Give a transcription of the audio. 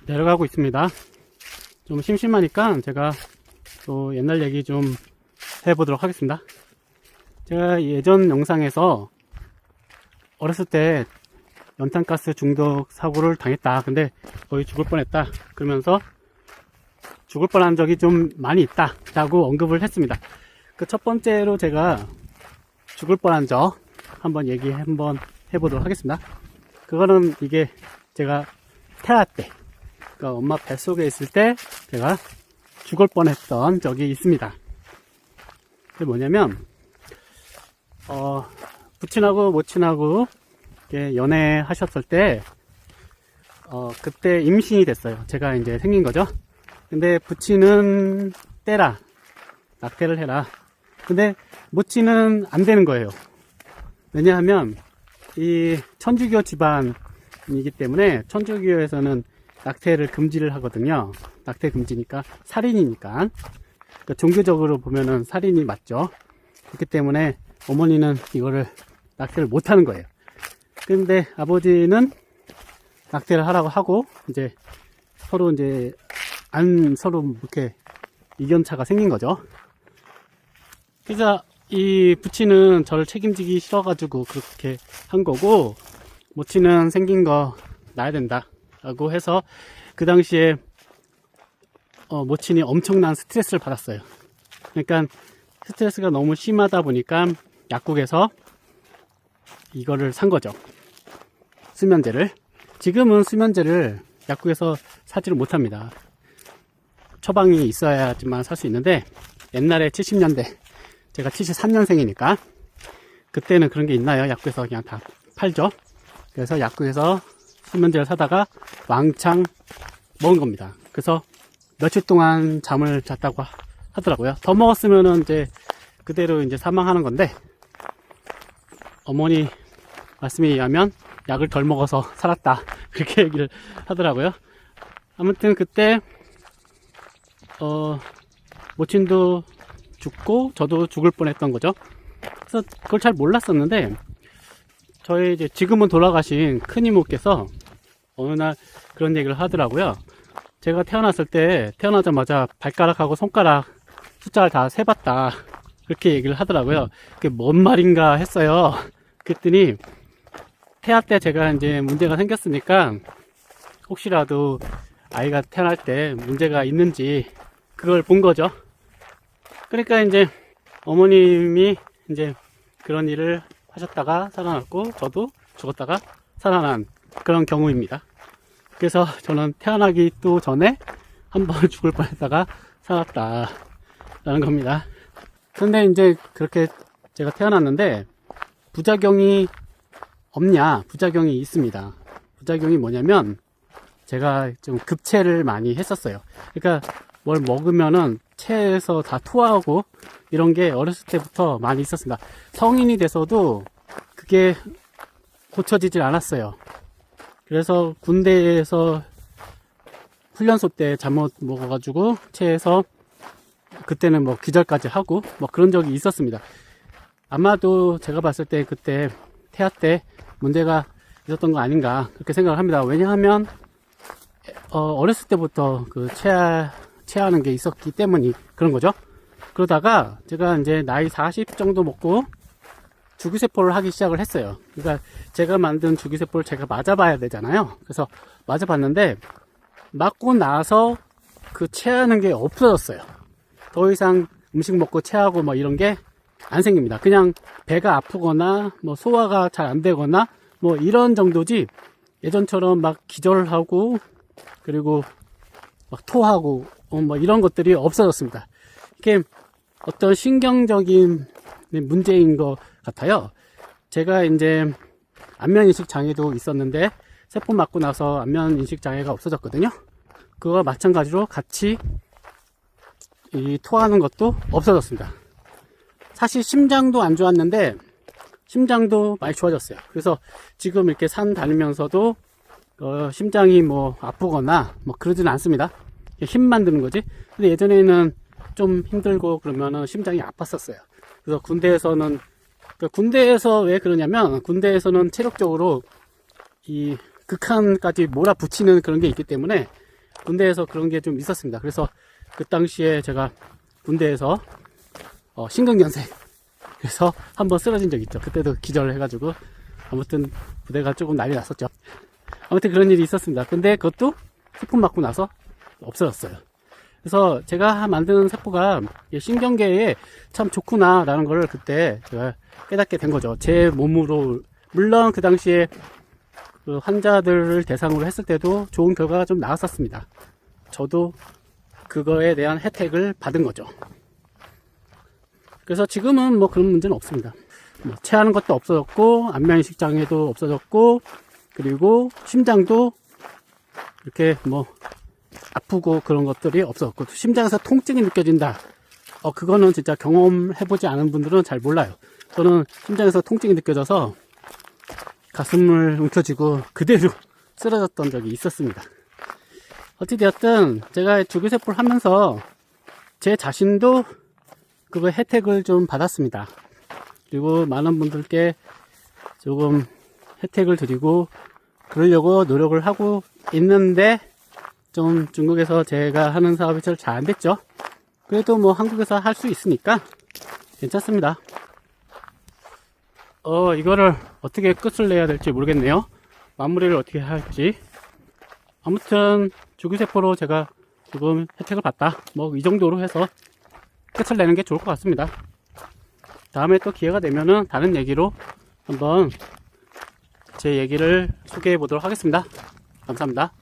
내려가고 있습니다. 좀 심심하니까 제가 또 옛날 얘기 좀 해보도록 하겠습니다. 제가 예전 영상에서 어렸을 때 연탄가스 중독 사고를 당했다. 근데 거의 죽을 뻔했다. 그러면서 죽을 뻔한 적이 좀 많이 있다 라고 언급을 했습니다. 그 첫 번째로 제가 죽을 뻔한 적 한번 해보도록 하겠습니다. 그거는 이게 제가 태아 때, 그러니까 엄마 뱃속에 있을 때 제가 죽을 뻔했던 적이 있습니다. 그게 뭐냐면 부친하고 모친하고 연애하셨을 때 그때 임신이 됐어요. 제가 이제 생긴 거죠. 근데 부친은 떼라, 낙태를 해라. 근데 모친은 안 되는 거예요. 왜냐하면 이 천주교 집안이기 때문에 천주교에서는 낙태를 금지를 하거든요. 낙태 금지니까 살인이니까. 그러니까 종교적으로 보면은 살인이 맞죠. 그렇기 때문에 어머니는 이거를 낙태를 못 하는 거예요. 근데 아버지는 낙태를 하라고 하고 이제 서로 이렇게 이견차가 생긴 거죠. 그래서 이 부친은 저를 책임지기 싫어가지고 그렇게 한 거고, 모친은 생긴 거 낳아야 된다 라고 해서 그 당시에 모친이 엄청난 스트레스를 받았어요. 그러니까 스트레스가 너무 심하다 보니까 약국에서 이거를 산 거죠. 수면제를. 지금은 수면제를 약국에서 사지를 못합니다. 처방이 있어야지만 살 수 있는데, 옛날에 70년대, 제가 73년생이니까 그때는 그런 게 있나요? 약국에서 그냥 다 팔죠. 그래서 약국에서 수면제를 사다가 왕창 먹은 겁니다. 그래서 며칠 동안 잠을 잤다고 하더라고요. 더 먹었으면은 이제 그대로 이제 사망하는 건데, 어머니 말씀에 의하면 약을 덜 먹어서 살았다, 그렇게 얘기를 하더라고요. 아무튼 그때 모친도 죽고 저도 죽을 뻔했던 거죠. 그래서 그걸 잘 몰랐었는데, 저희 이제 지금은 돌아가신 큰 이모께서 어느 날 그런 얘기를 하더라고요. 제가 태어났을 때 태어나자마자 발가락하고 손가락 숫자를 다 세봤다, 그렇게 얘기를 하더라고요. 그게 뭔 말인가 했어요. 그랬더니 태아 때 제가 이제 문제가 생겼으니까 혹시라도 아이가 태어날 때 문제가 있는지 그걸 본 거죠. 그러니까 이제 어머님이 이제 그런 일을 하셨다가 살아났고, 저도 죽었다가 살아난 그런 경우입니다. 그래서 저는 태어나기 또 전에 한번 죽을 뻔했다가 살았다라는 겁니다. 근데 이제 그렇게 제가 태어났는데 부작용이 없냐? 부작용이 있습니다. 부작용이 뭐냐면, 제가 좀 급체를 많이 했었어요. 그러니까 뭘 먹으면은 체에서 다 토하고 이런 게 어렸을 때부터 많이 있었습니다. 성인이 돼서도 그게 고쳐지질 않았어요. 그래서 군대에서 훈련소 때 잘못 먹어가지고 체에서 그때는 뭐 기절까지 하고 뭐 그런 적이 있었습니다. 아마도 제가 봤을 때 그때 태아 때 문제가 있었던 거 아닌가 그렇게 생각을 합니다. 왜냐하면 어렸을 때부터 그 체하는 게 있었기 때문이 그런 거죠. 그러다가 제가 이제 나이 40 정도 먹고 주기세포를 하기 시작을 했어요. 그러니까 제가 만든 주기세포를 제가 맞아봐야 되잖아요. 그래서 맞아봤는데 맞고 나서 그 체하는 게 없어졌어요. 더 이상 음식 먹고 체하고 뭐 이런 게 안 생깁니다. 그냥 배가 아프거나 뭐 소화가 잘 안 되거나 뭐 이런 정도지, 예전처럼 막 기절하고 그리고 막 토하고 뭐 이런 것들이 없어졌습니다. 이게 어떤 신경적인 문제인 것 같아요. 제가 이제 안면인식 장애도 있었는데 세포 맞고 나서 안면인식 장애가 없어졌거든요. 그거와 마찬가지로 같이 이 토하는 것도 없어졌습니다. 사실 심장도 안 좋았는데 심장도 많이 좋아졌어요. 그래서 지금 이렇게 산 다니면서도 심장이 뭐 아프거나 뭐 그러지는 않습니다. 힘만 드는 거지. 근데 예전에는 좀 힘들고 그러면은 심장이 아팠었어요. 그래서 군대에서 왜 그러냐면, 군대에서는 체력적으로 이 극한까지 몰아붙이는 그런 게 있기 때문에 군대에서 그런 게 좀 있었습니다. 그래서 그 당시에 제가 군대에서 심근경색 그래서 한번 쓰러진 적이 있죠. 그때도 기절을 해가지고 아무튼 부대가 조금 난리 났었죠. 아무튼 그런 일이 있었습니다. 근데 그것도 세포 맞고 나서 없어졌어요. 그래서 제가 만드는 세포가 신경계에 참 좋구나 라는 걸 그때 제가 깨닫게 된 거죠. 제 몸으로. 물론 그 당시에 그 환자들을 대상으로 했을 때도 좋은 결과가 좀 나왔었습니다. 저도 그거에 대한 혜택을 받은 거죠. 그래서 지금은 뭐 그런 문제는 없습니다. 뭐 체하는 것도 없어졌고, 안면이식 장애도 없어졌고, 그리고 심장도 이렇게 뭐 아프고 그런 것들이 없어졌고, 심장에서 통증이 느껴진다. 그거는 진짜 경험해보지 않은 분들은 잘 몰라요. 저는 심장에서 통증이 느껴져서 가슴을 움켜쥐고 그대로 쓰러졌던 적이 있었습니다. 어찌되었든 제가 주기세포를 하면서 제 자신도 그거 혜택을 좀 받았습니다. 그리고 많은 분들께 조금 혜택을 드리고 그러려고 노력을 하고 있는데 좀 중국에서 제가 하는 사업이 잘 안 됐죠. 그래도 뭐 한국에서 할 수 있으니까 괜찮습니다. 이거를 어떻게 끝을 내야 될지 모르겠네요. 마무리를 어떻게 할지. 아무튼 주기세포로 제가 조금 혜택을 받다. 뭐 이 정도로 해서 끝을 내는 게 좋을 것 같습니다. 다음에 또 기회가 되면은 다른 얘기로 한번 제 얘기를 소개해 보도록 하겠습니다. 감사합니다.